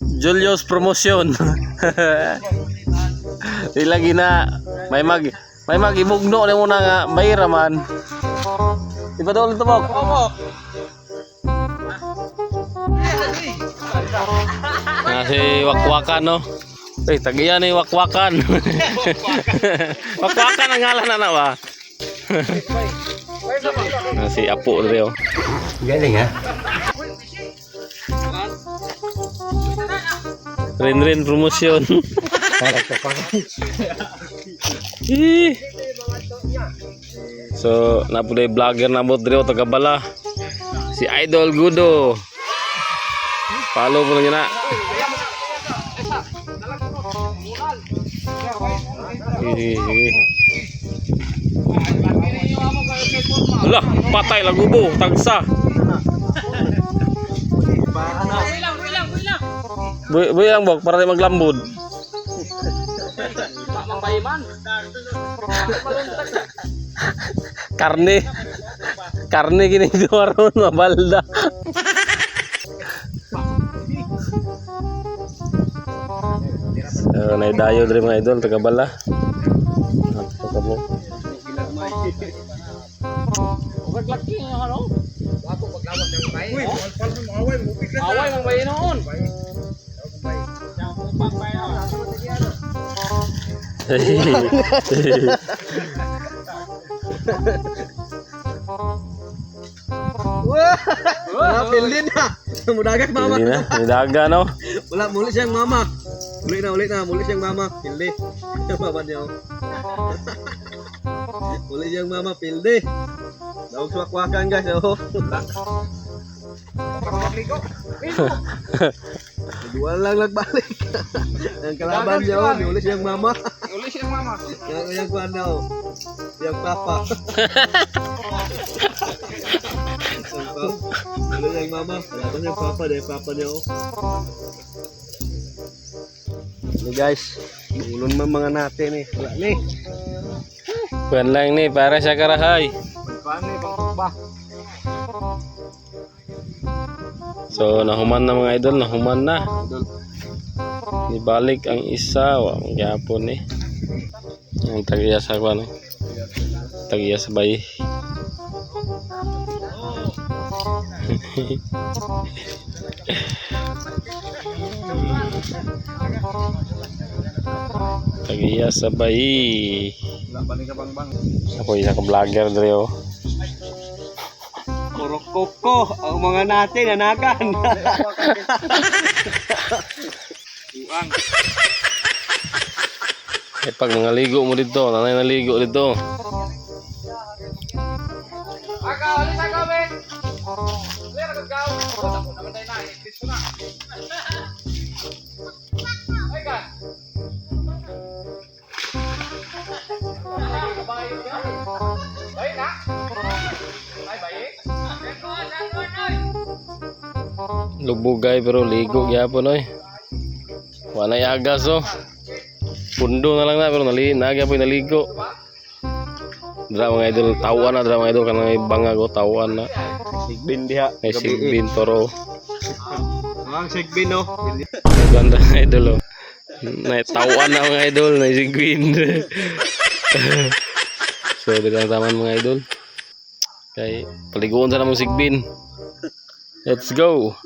Julius promotion. Lagi na may magibugno ni muna nga bayra man. Di ba daw ulit tumok? Opo. Si Wakwakan no. Tagiyan ni Wakwakan. Wakwakan ang ngalan na ba? Si Apo rin. Galing ha? Rin promotion. So, napulay vlogger na mo dito taga Bala. Si Idol Gudo. Follow mo lang yun na. Ala, patay lagubo, tagsa. Buy lang bok para tayo maglambod. Karne gini doon mabalda. Naidayo dari mga idol taga Bala. Laki nga ano? Ako paglawak ng bahay. Away mong bahay noon. Wala, pilin na. Mudagak mama. Hindi na, nidaga no. Wala, muli siyang mama. Ulit na. Muli siyang mama. Pilde. Mama niya. Muli siyang mama. Pilde. Daog suwak-wakan guys. Dua lang nagbalik. Ang kalaban niya. Muli siyang mama. Uli siyang mama. Yang kuan daw. Yang papa. Muli siyang mama. Kalaban yang papa. Dahil papa niya. Ini guys, ulun man mga natin eh. Wala ni. Bukan lang ni para sa karahay. Paano pagba? So nahuman na mga idol, nahuman na. Ibalik ang isa, wa magyapon eh. Ang tagiya sa kuan. Tagiya sa bay. Tagiya sa bay. Balik ka bang. Ako isa ka vlogger dre oh. Korokoko, ang mga natin anakan. Buang. Pag nangaligo mo dito, nanay naligo dito. Aga, alis aga men. Lera ka gaw. Ako naman tayo na, dito na. Ay ka. Baik na. Ay baik. Lubugay pero ligo gyapon oy. Wa na yagas oh. Pundo na lang na pero nagyapon naligo. Dra mga idol tawan na dra mga idol kanang bangag o tawan na. Sigbin diha. May sigbin toro. Ang sigbin no. Ganda idol oh. May tawan na mga idol, may sigbin. So dito ang taman mga idol. Kay paliguan sa namong sigbin. Let's go.